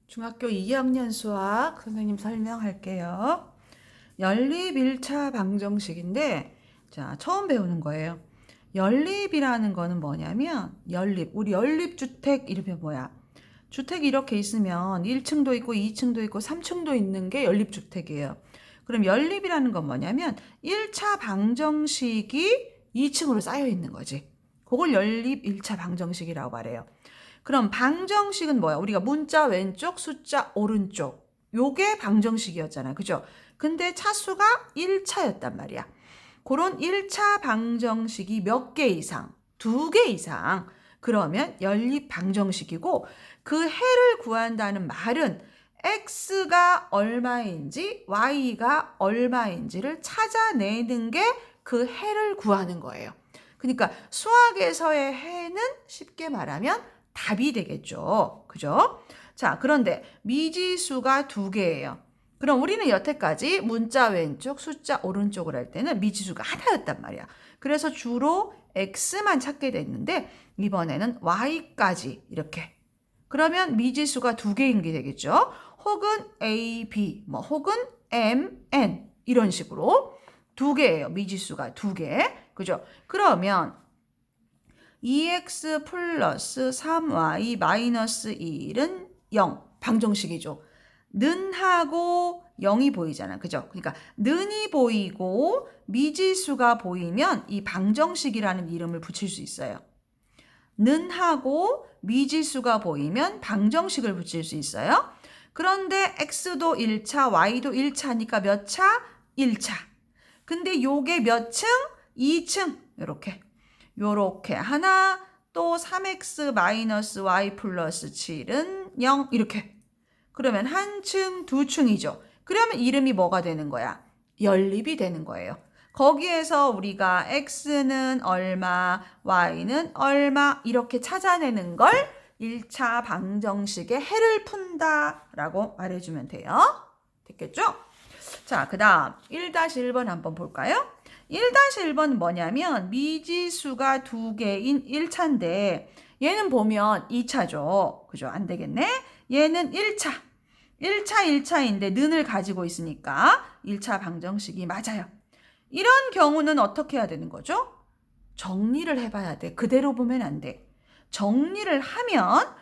중학교 2학년 수학 선생님 설명할게요. 연립 1차 방정식인데, 자, 처음 배우는 거예요. 연립이라는 거는 뭐냐면, 우리 연립주택 이름이 뭐야? 주택이 이렇게 있으면 1층도 있고 2층도 있고 3층도 있는 게 연립주택이에요. 그럼 연립이라는 건 뭐냐면 1차 방정식이 2층으로 쌓여 있는 거지. 그걸 연립 1차 방정식이라고 말해요. 그럼 방정식은 뭐야? 우리가 문자 왼쪽, 숫자 오른쪽. 요게 방정식이었잖아. 그죠? 근데 차수가 1차였단 말이야. 그런 1차 방정식이 몇 개 이상, 2개 이상, 그러면 연립 방정식이고, 그 해를 구한다는 말은 x가 얼마인지 y가 얼마인지를 찾아내는 게 그 해를 구하는 거예요. 그러니까 수학에서의 해는 쉽게 말하면 답이 되겠죠. 그죠? 자, 그런데 미지수가 2개예요. 그럼 우리는 여태까지 문자 왼쪽, 숫자 오른쪽을 할 때는 미지수가 하나였단 말이야. 그래서 주로 x만 찾게 됐는데 이번에는 y까지 이렇게. 그러면 미지수가 2개인 게 되겠죠. 혹은 a, b, 혹은 m, n 이런 식으로 2개예요. 미지수가 2개. 그죠? 그러면 2x 플러스 3y 마이너스 1은 0. 방정식이죠. 는하고 0이 보이잖아. 그죠? 그러니까 는이 보이고 미지수가 보이면 이 방정식이라는 이름을 붙일 수 있어요. 는하고 미지수가 보이면 방정식을 붙일 수 있어요. 그런데 x도 1차, y도 1차니까 몇 차? 1차. 근데 요게 몇 층? 2층. 요렇게 하나, 또 3x 마이너스 y 플러스 7은 0 이렇게. 그러면 한 층, 두 층이죠. 그러면 이름이 뭐가 되는 거야? 연립이 되는 거예요. 거기에서 우리가 x는 얼마, y는 얼마 이렇게 찾아내는 걸 1차 방정식의 해를 푼다라고 말해주면 돼요. 됐겠죠? 자, 그 다음 1-1번 한번 볼까요? 1-1번은 뭐냐면 미지수가 2개인 1차인데 얘는 보면 2차죠. 그죠? 안 되겠네? 얘는 1차. 1차인데 는을 가지고 있으니까 1차 방정식이 맞아요. 이런 경우는 어떻게 해야 되는 거죠? 정리를 해봐야 돼. 그대로 보면 안 돼. 정리를 하면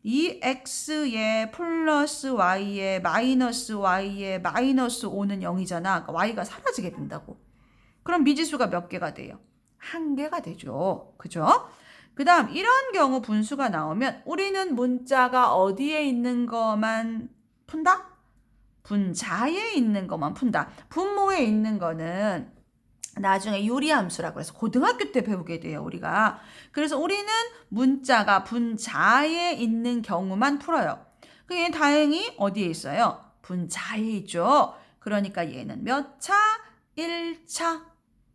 이 x에 플러스 y에 마이너스 y에 마이너스 5는 0이잖아. 그러니까 y가 사라지게 된다고. 그럼 미지수가 몇 개가 돼요? 1개가 되죠. 그죠? 그 다음 이런 경우 분수가 나오면 우리는 문자가 어디에 있는 것만 푼다? 분자에 있는 것만 푼다. 분모에 있는 거는 나중에 유리함수라고 해서 고등학교 때 배우게 돼요, 우리가. 그래서 우리는 문자가 분자에 있는 경우만 풀어요. 그게 다행히 어디에 있어요? 분자에 있죠. 그러니까 얘는 몇 차? 1차.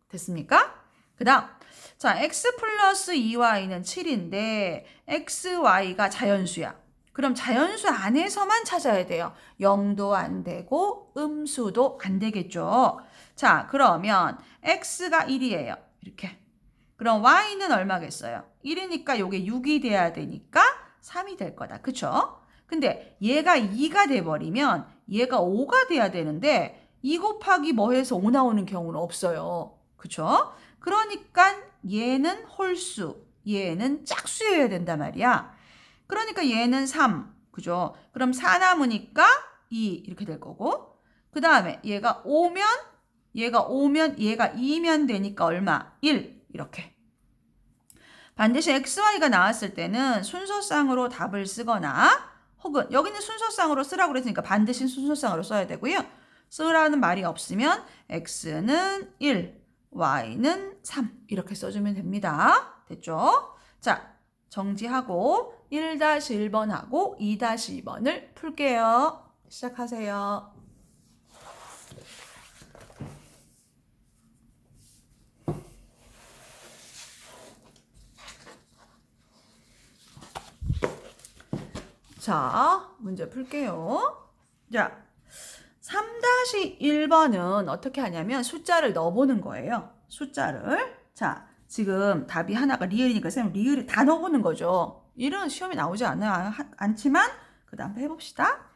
됐습니까? 그 다음, 자, x 플러스 2y는 7인데 xy가 자연수야. 그럼 자연수 안에서만 찾아야 돼요. 0도 안 되고 음수도 안 되겠죠. 자, 그러면 x가 1이에요. 이렇게. 그럼 y는 얼마겠어요? 1이니까 요게 6이 돼야 되니까 3이 될 거다. 그쵸? 근데 얘가 2가 돼버리면 얘가 5가 돼야 되는데 2 곱하기 뭐 해서 5 나오는 경우는 없어요. 그쵸? 그러니까 얘는 홀수, 얘는 짝수여야 된단 말이야. 그러니까 얘는 3, 그죠? 그럼 4 남으니까 2 이렇게 될 거고, 그 다음에 얘가 5면 얘가 2면 되니까 얼마? 1 이렇게. 반드시 xy가 나왔을 때는 순서상으로 답을 쓰거나 혹은 여기는 순서상으로 쓰라고 그랬으니까 반드시 순서상으로 써야 되고요. 쓰라는 말이 없으면 x는 1, y는 3 이렇게 써주면 됩니다. 됐죠? 자, 정지하고 1-1번하고 2-2번을 풀게요. 시작하세요. 자, 문제 풀게요. 자, 3-1번은 어떻게 하냐면 숫자를 넣어보는 거예요. 숫자를. 자, 지금 답이 하나가 리을이니까 선생님 리을이 다 넣어보는 거죠. 이런 시험이 나오지 않지만 그 다음 해봅시다.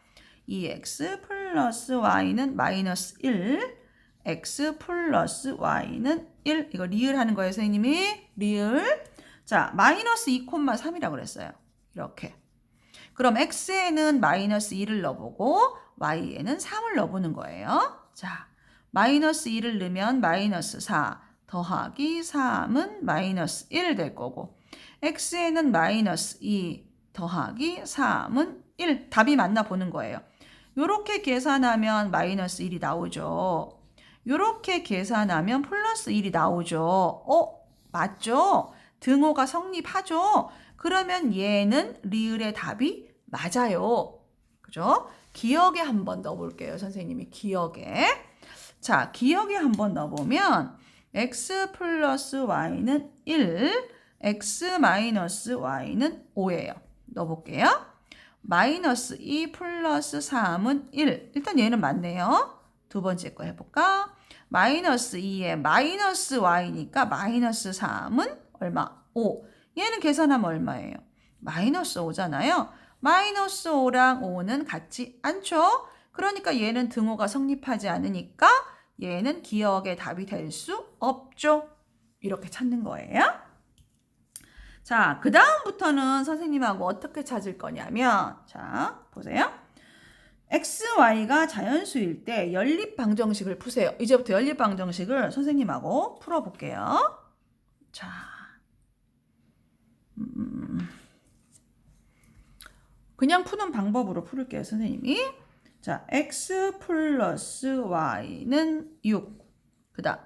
2x 플러스 y는 마이너스 1, x 플러스 y는 1. 이거 리을 하는 거예요, 선생님이. 리을. 자, 마이너스 2,3이라고 그랬어요. 이렇게. 그럼 x에는 마이너스 2를 넣어보고 y에는 3을 넣어보는 거예요. 자, 마이너스 2를 넣으면 마이너스 4 더하기 3은 마이너스 1 될 거고 x에는 마이너스 2 더하기 3은 1. 답이 맞나 보는 거예요. 요렇게 계산하면 마이너스 1이 나오죠. 요렇게 계산하면 플러스 1이 나오죠. 맞죠? 등호가 성립하죠? 그러면 얘는 리을의 답이 맞아요. 그죠? 기억에 한번 넣어볼게요. 선생님이 기억에. 자, 기억에 한번 넣어보면 x 플러스 y는 1, x 마이너스 y는 5예요. 넣어볼게요. 마이너스 2 플러스 3은 1. 일단 얘는 맞네요. 두 번째 거 해볼까? 마이너스 2에 마이너스 y니까 마이너스 3은 얼마? 5. 얘는 계산하면 얼마예요? 마이너스 5잖아요. 마이너스 5랑 5는 같지 않죠? 그러니까 얘는 등호가 성립하지 않으니까 얘는 기억의 답이 될 수 없죠. 이렇게 찾는 거예요. 자, 그 다음부터는 선생님하고 어떻게 찾을 거냐면, 자, 보세요. x, y가 자연수일 때 연립방정식을 푸세요. 이제부터 연립방정식을 선생님하고 풀어볼게요. 자, 그냥 푸는 방법으로 풀을게요, 선생님이. 자, x 플러스 y는 6. 그 다음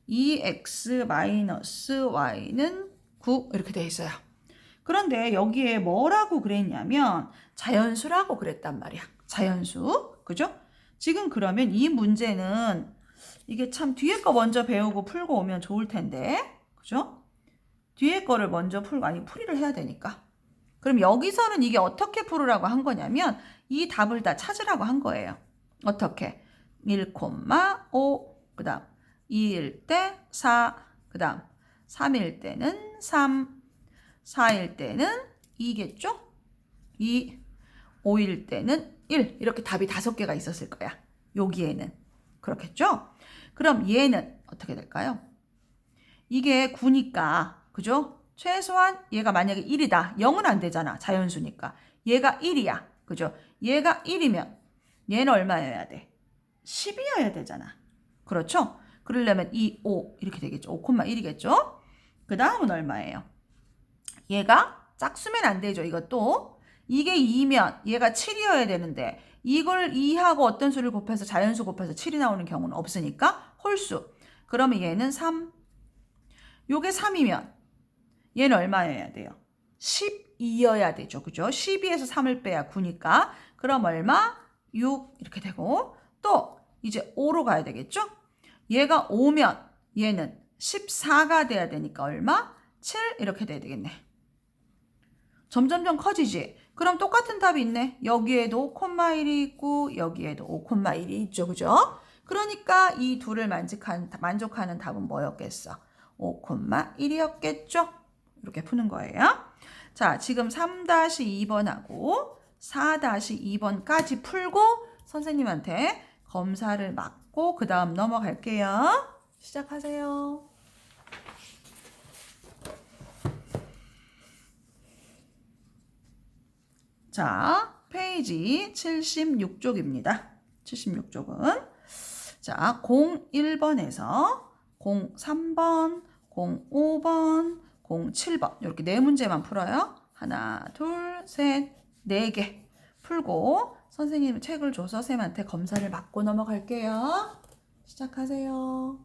2x 마이너스 y는 9 이렇게 되어 있어요. 그런데 여기에 뭐라고 그랬냐면 자연수라고 그랬단 말이야. 자연수. 그죠? 지금 그러면 이 문제는 이게 참 뒤에 거 먼저 배우고 풀고 오면 좋을 텐데. 그죠? 뒤에 거를 먼저 풀고 아니 풀이를 해야 되니까. 그럼 여기서는 이게 어떻게 풀으라고 한 거냐면 이 답을 다 찾으라고 한 거예요. 어떻게? 1,5 그 다음 2일 때 4 그 다음 3일 때는 3 4일 때는 2겠죠? 2 5일 때는 1 이렇게 답이 5개가 있었을 거야. 여기에는 그렇겠죠? 그럼 얘는 어떻게 될까요? 이게 9니까 그죠? 최소한 얘가 만약에 1이다. 0은 안 되잖아. 자연수니까. 얘가 1이야. 그죠? 얘가 1이면 얘는 얼마여야 돼? 10이어야 되잖아. 그렇죠? 그러려면 2, 5 이렇게 되겠죠. 5,1이겠죠? 그 다음은 얼마예요? 얘가 짝수면 안 되죠. 이것도. 이게 2면 얘가 7이어야 되는데 이걸 2하고 어떤 수를 곱해서 자연수 곱해서 7이 나오는 경우는 없으니까 홀수. 그러면 얘는 3. 요게 3이면 얘는 얼마여야 돼요? 12여야 되죠. 그죠? 12에서 3을 빼야 9니까. 그럼 얼마? 6 이렇게 되고 또 이제 5로 가야 되겠죠? 얘가 5면 얘는 14가 돼야 되니까 얼마? 7 이렇게 돼야 되겠네. 점점점 커지지? 그럼 똑같은 답이 있네. 여기에도 5,1이 있고 여기에도 5,1이 있죠. 그죠? 그러니까 이 둘을 만족하는 답은 뭐였겠어? 5,1이었겠죠? 이렇게 푸는 거예요. 자, 지금 3-2번하고 4-2번까지 풀고 선생님한테 검사를 받고 그 다음 넘어갈게요. 시작하세요. 자, 페이지 76쪽입니다. 76쪽은 자, 01번에서 03번, 05번, 07번 이렇게 네 문제만 풀어요. 하나, 둘, 셋, 네 개 풀고 선생님 책을 줘서 쌤한테 검사를 받고 넘어갈게요. 시작하세요.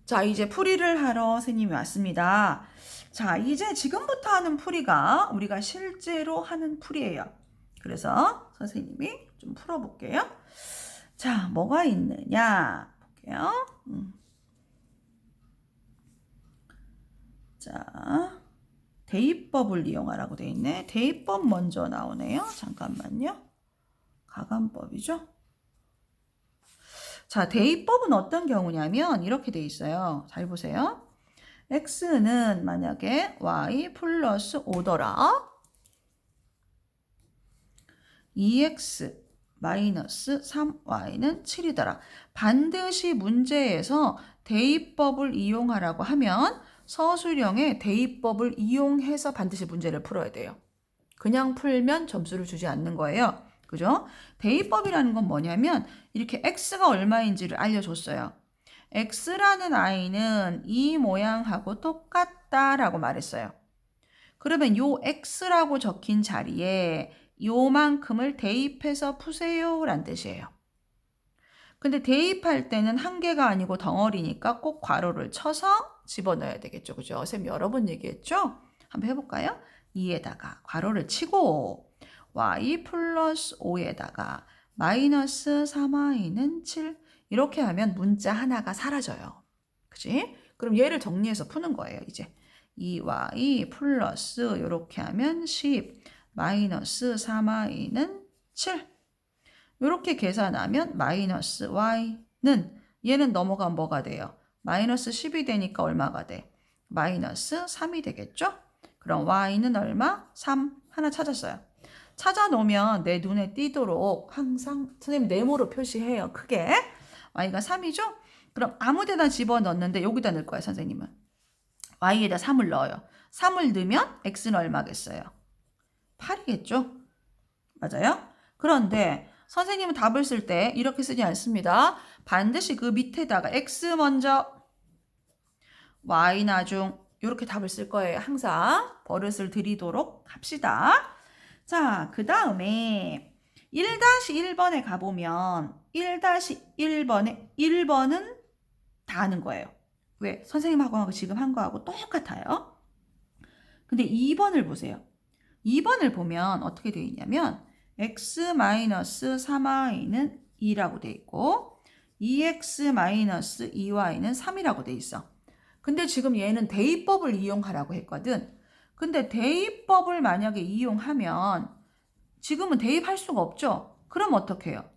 자, 이제 풀이를 하러 선생님이 왔습니다. 자, 이제 지금부터 하는 풀이가 우리가 실제로 하는 풀이에요. 그래서 선생님이 좀 풀어볼게요. 자, 뭐가 있느냐 볼게요. 자, 대입법을 이용하라고 돼 있네. 대입법 먼저 나오네요. 잠깐만요. 가간법이죠. 자, 대입법은 어떤 경우냐면 이렇게 돼 있어요. 잘 보세요. x는 만약에 y 플러스 5더라. 2x 마이너스 3y는 7이더라. 반드시 문제에서 대입법을 이용하라고 하면 서술형의 대입법을 이용해서 반드시 문제를 풀어야 돼요. 그냥 풀면 점수를 주지 않는 거예요. 그죠? 대입법이라는 건 뭐냐면 이렇게 x가 얼마인지를 알려줬어요. x라는 i는 이 모양하고 똑같다라고 말했어요. 그러면 요 x라고 적힌 자리에 요만큼을 대입해서 푸세요 라는 뜻이에요. 근데 대입할 때는 한 개가 아니고 덩어리니까 꼭 괄호를 쳐서 집어넣어야 되겠죠. 그죠? 쌤 여러 번 얘기했죠? 한번 해볼까요? 2에다가 괄호를 치고 y 플러스 5에다가 마이너스 3y는 7 이렇게 하면 문자 하나가 사라져요. 그치? 그럼 얘를 정리해서 푸는 거예요. 이제 2y 플러스 이렇게 하면 10 마이너스 3y는 7 이렇게 계산하면 마이너스 y는 얘는 넘어가면 뭐가 돼요? 마이너스 10이 되니까 얼마가 돼? 마이너스 3이 되겠죠? 그럼 y는 얼마? 3 하나 찾았어요. 찾아 놓으면 내 눈에 띄도록 항상 선생님 네모로 표시해요. 크게. y가 3이죠? 그럼 아무 데나 집어넣는데 여기다 넣을 거예요. 선생님은. y에다 3을 넣어요. 3을 넣으면 x는 얼마겠어요? 8이겠죠? 맞아요? 그런데 선생님은 답을 쓸 때 이렇게 쓰지 않습니다. 반드시 그 밑에다가 x 먼저, y 나중 이렇게 답을 쓸 거예요. 항상 버릇을 들이도록 합시다. 자, 그 다음에 1-1번에 가보면 1-1번에 1번은 다 아는 거예요. 왜? 선생님하고 지금 한 거하고 똑같아요. 근데 2번을 보세요. 2번을 보면 어떻게 되어 있냐면 x-3y는 2라고 되어 있고 2x-2y는 3이라고 되어 있어. 근데 지금 얘는 대입법을 이용하라고 했거든. 근데 대입법을 만약에 이용하면 지금은 대입할 수가 없죠. 그럼 어떻게 해요?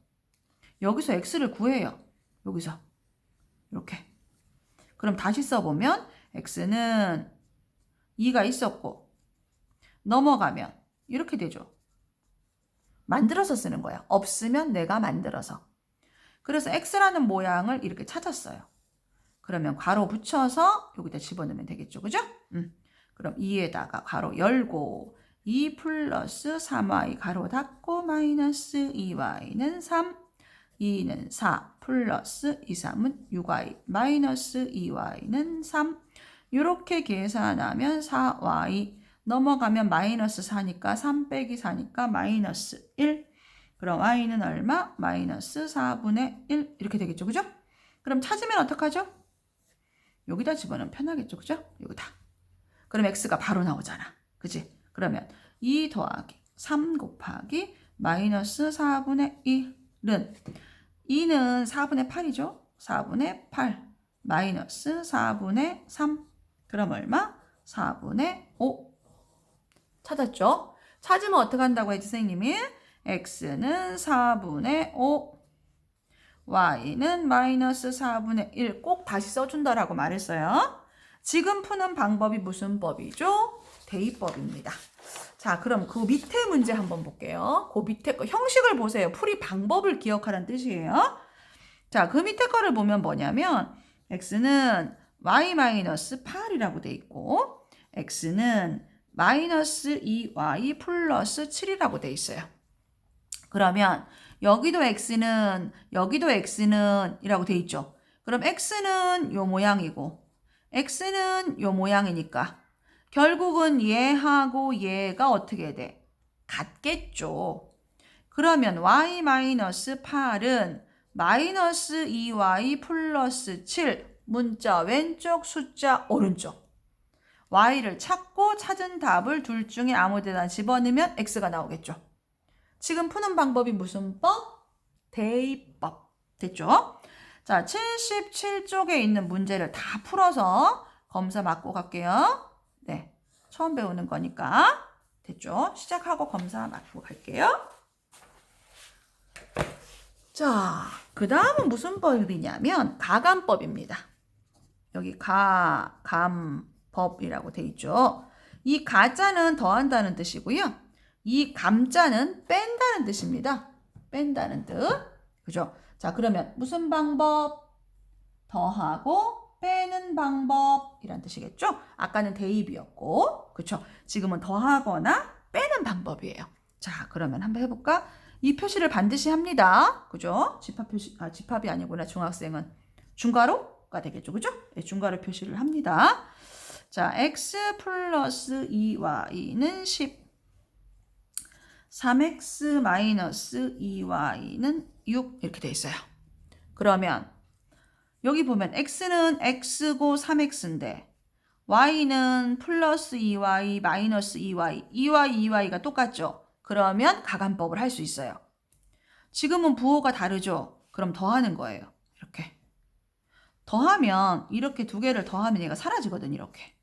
여기서 x를 구해요. 여기서 이렇게. 그럼 다시 써보면 x는 2가 있었고 넘어가면 이렇게 되죠. 만들어서 쓰는 거야. 없으면 내가 만들어서. 그래서 x라는 모양을 이렇게 찾았어요. 그러면 괄호 붙여서 여기다 집어넣으면 되겠죠. 그죠? 그럼 2에다가 괄호 열고 2 플러스 3y 괄호 닫고 마이너스 2y는 3 2는 4 플러스 2, 3은 6y 마이너스 2y는 3 이렇게 계산하면 4y 넘어가면 마이너스 4니까 3 빼기 4니까 마이너스 1 그럼 y는 얼마? 마이너스 4분의 1 이렇게 되겠죠. 그죠? 그럼 찾으면 어떡하죠? 여기다 집어넣으면 편하겠죠. 그죠? 여기다. 그럼 x가 바로 나오잖아. 그치? 그러면 2 더하기 3 곱하기 마이너스 4분의 1은 2는 4분의 8이죠. 4분의 8 마이너스 4분의 3 그럼 얼마? 4분의 5 찾았죠? 찾으면 어떻게 한다고 했지 선생님이? x는 4분의 5 y는 마이너스 4분의 1 꼭 다시 써준다라고 말했어요. 지금 푸는 방법이 무슨 법이죠? 대입법입니다. 자, 그럼 그 밑에 문제 한번 볼게요. 그 밑에 거 형식을 보세요. 풀이 방법을 기억하라는 뜻이에요. 자, 그 밑에 거를 보면 뭐냐면 x는 y-8이라고 돼 있고 x는 마이너스 2y 플러스 7이라고 돼 있어요. 그러면 여기도 x는 이라고 돼 있죠. 그럼 x는 요 모양이고 x는 요 모양이니까 결국은 얘하고 얘가 어떻게 돼? 같겠죠. 그러면 y-8은 마이너스 2y 플러스 7 문자 왼쪽 숫자 오른쪽 y를 찾고 찾은 답을 둘 중에 아무 데나 집어넣으면 x가 나오겠죠. 지금 푸는 방법이 무슨 법? 대입법. 됐죠? 자, 77쪽에 있는 문제를 다 풀어서 검사 맞고 갈게요. 네, 처음 배우는 거니까. 됐죠? 시작하고 검사 맞고 갈게요. 자, 그 다음은 무슨 법이냐면 가감법입니다. 여기 가, 감, 법이라고 돼 있죠. 이 가자는 더한다는 뜻이고요. 이 감자는 뺀다는 뜻입니다. 뺀다는 뜻. 그죠? 자, 그러면 무슨 방법? 더하고 빼는 방법이란 뜻이겠죠? 아까는 대입이었고, 그쵸? 지금은 더하거나 빼는 방법이에요. 자, 그러면 한번 해볼까? 이 표시를 반드시 합니다. 그죠? 집합 표시, 집합이 아니구나. 중학생은 중괄호가 되겠죠. 그죠? 네, 중괄호 표시를 합니다. 자, x 플러스 2y는 10. 3x 마이너스 2y는 6 이렇게 돼 있어요. 그러면 여기 보면 x는 x고 3x인데 y는 플러스 2y 마이너스 2y 2y가 똑같죠. 그러면 가간법을 할 수 있어요. 지금은 부호가 다르죠. 그럼 더하는 거예요. 이렇게 더하면 이렇게 두 개를 더하면 얘가 사라지거든. 이렇게.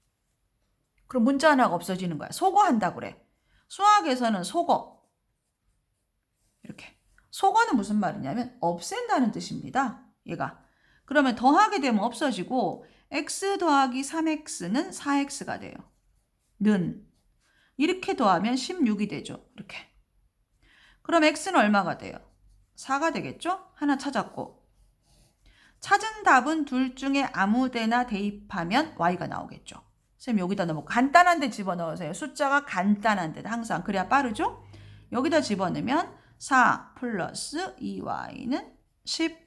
그럼 문자 하나가 없어지는 거야. 소거한다고 그래. 수학에서는 소거. 이렇게. 소거는 무슨 말이냐면 없앤다는 뜻입니다. 얘가. 그러면 더하게 되면 없어지고 x 더하기 3x는 4x가 돼요. 는. 이렇게 더하면 16이 되죠. 이렇게. 그럼 x는 얼마가 돼요? 4가 되겠죠? 하나 찾았고. 찾은 답은 둘 중에 아무 데나 대입하면 y가 나오겠죠. 선생님 여기다 넣고 간단한 데 집어넣으세요. 숫자가 간단한 데 항상. 그래야 빠르죠? 여기다 집어넣으면 4 플러스 2y는 10.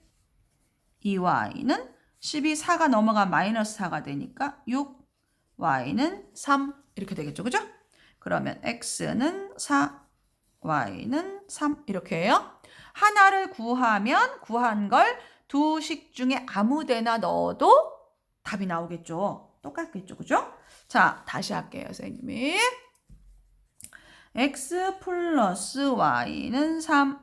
2y는 10이 4가 넘어가면 마이너스 4가 되니까 6, y는 3 이렇게 되겠죠. 그죠? 그러면 x는 4, y는 3 이렇게 해요. 하나를 구하면 구한 걸 두 식 중에 아무 데나 넣어도 답이 나오겠죠. 똑같겠죠. 그죠? 자, 다시 할게요. 선생님이. x 플러스 y는 3.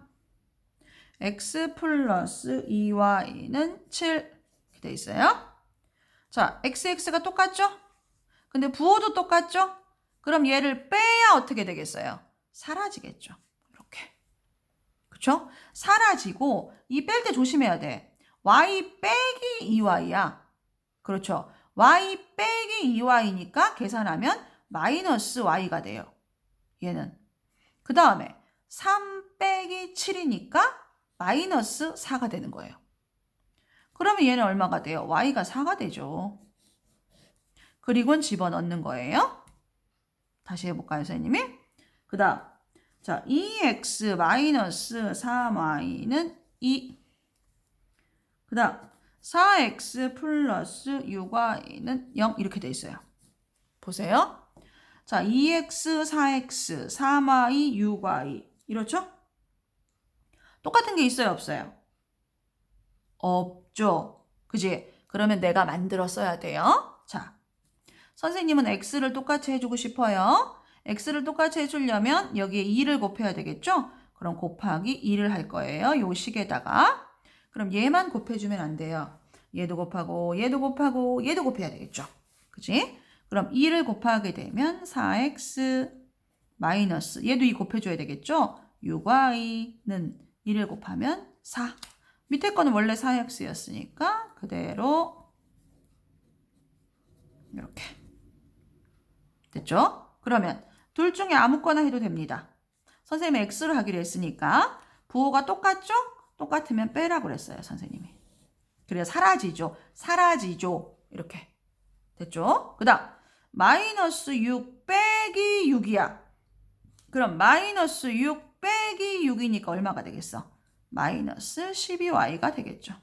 x 플러스 2y는 7 이렇게 돼 있어요. 자, x가 똑같죠? 근데 부호도 똑같죠? 그럼 얘를 빼야 어떻게 되겠어요? 사라지겠죠. 이렇게. 그쵸? 사라지고 이 뺄 때 조심해야 돼. y 빼기 2y야. 그렇죠. y 빼기 2y니까 계산하면 마이너스 y가 돼요. 얘는. 그 다음에 3 빼기 7이니까 마이너스 4가 되는 거예요. 그러면 얘는 얼마가 돼요? y가 4가 되죠. 그리고는 집어넣는 거예요. 다시 해볼까요, 선생님이? 그 다음, 자, 2x 마이너스 3y는 2. 그 다음, 4x 플러스 6y는 0 이렇게 돼 있어요. 보세요. 자, 2x, 4x, 3y, 6y 이렇죠? 똑같은 게 있어요, 없어요? 없죠. 그지? 그러면 내가 만들어 써야 돼요. 자, 선생님은 x를 똑같이 해주고 싶어요. x를 똑같이 해주려면 여기에 2를 곱해야 되겠죠? 그럼 곱하기 2를 할 거예요. 요 식에다가. 그럼 얘만 곱해주면 안 돼요. 얘도 곱하고 얘도 곱하고 얘도 곱해야 되겠죠. 그지? 그럼 2를 곱하게 되면 4x 마이너스 얘도 2 곱해줘야 되겠죠? 6y는 2를 곱하면 4. 밑에 거는 원래 4x였으니까 그대로 이렇게 됐죠? 그러면 둘 중에 아무거나 해도 됩니다. 선생님이 x를 하기로 했으니까 부호가 똑같죠? 똑같으면 빼라고 그랬어요. 선생님이. 그래야 사라지죠. 사라지죠. 이렇게 됐죠? 그 다음 마이너스 6 빼기 6이야. 그럼 마이너스 6 빼기 6이니까 얼마가 되겠어? 마이너스 12y가 되겠죠.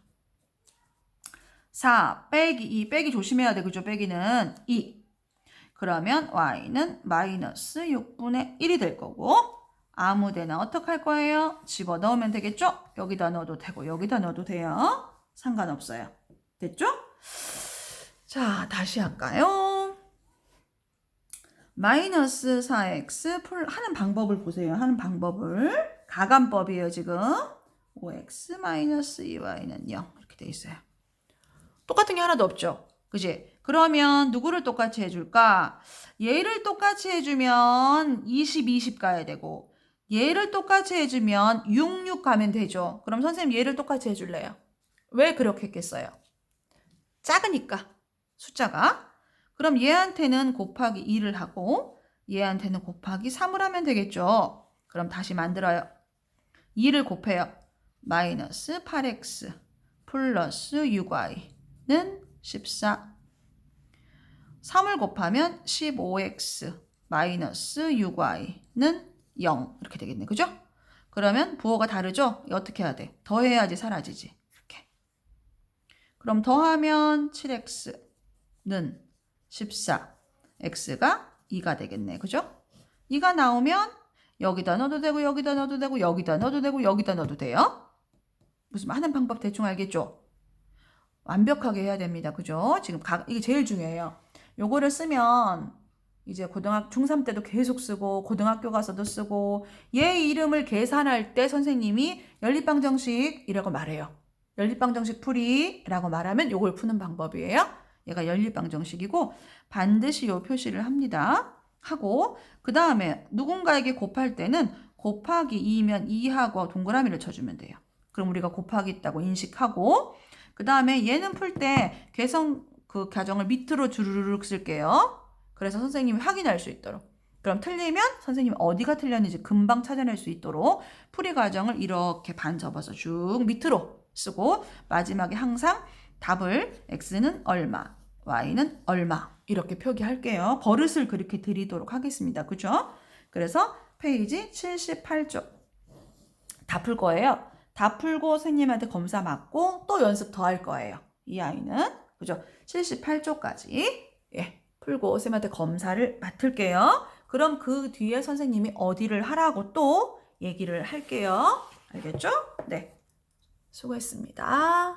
4 빼기 2 빼기 조심해야 돼. 그죠? 빼기는 2. 그러면 y는 마이너스 6분의 1이 될 거고 아무데나 어떻게 할 거예요? 집어넣으면 되겠죠? 여기다 넣어도 되고 여기다 넣어도 돼요. 상관없어요. 됐죠? 자, 다시 할까요? 마이너스 4x 하는 방법을 보세요. 하는 방법을. 가간법이에요, 지금. 5x 마이너스 2y는 0 이렇게 돼 있어요. 똑같은 게 하나도 없죠. 그지? 그러면 누구를 똑같이 해줄까? 얘를 똑같이 해주면 20, 20 가야 되고 얘를 똑같이 해주면 6, 6 가면 되죠. 그럼 선생님 얘를 똑같이 해줄래요? 왜 그렇게 했겠어요? 작으니까. 숫자가. 그럼 얘한테는 곱하기 2를 하고 얘한테는 곱하기 3을 하면 되겠죠. 그럼 다시 만들어요. 2를 곱해요. 마이너스 8x 플러스 6y는 14. 3을 곱하면 15x 마이너스 6y는 0 이렇게 되겠네. 그죠? 그러면 부호가 다르죠? 어떻게 해야 돼? 더해야지 사라지지. 이렇게. 그럼 더하면 7x는 14, x가 2가 되겠네. 그죠? 2가 나오면 여기다 넣어도 되고 여기다 넣어도 되고 여기다 넣어도 되고 여기다 넣어도 돼요. 무슨 하는 방법 대충 알겠죠? 완벽하게 해야 됩니다. 그죠? 지금 이게 제일 중요해요. 요거를 쓰면 이제 중3 때도 계속 쓰고 고등학교 가서도 쓰고 얘 이름을 계산할 때 선생님이 연립방정식이라고 말해요. 연립방정식 풀이라고 말하면 요걸 푸는 방법이에요. 얘가 연립방정식이고 반드시 요 표시를 합니다. 하고 그 다음에 누군가에게 곱할 때는 곱하기 2면 2하고 동그라미를 쳐주면 돼요. 그럼 우리가 곱하기 있다고 인식하고 그 다음에 얘는 풀 때 그 가정을 밑으로 주르륵 쓸게요. 그래서 선생님이 확인할 수 있도록. 그럼 틀리면 선생님이 어디가 틀렸는지 금방 찾아낼 수 있도록 풀이 과정을 이렇게 반 접어서 쭉 밑으로 쓰고 마지막에 항상 답을 x는 얼마, y는 얼마 이렇게 표기할게요. 버릇을 그렇게 드리도록 하겠습니다. 그죠? 그래서 페이지 78쪽 다 풀 거예요. 다 풀고 선생님한테 검사 받고 또 연습 더 할 거예요. 이 아이는 그죠? 78쪽까지 풀고 선생님한테 검사를 맡을게요. 그럼 그 뒤에 선생님이 어디를 하라고 또 얘기를 할게요. 알겠죠? 네. 수고했습니다.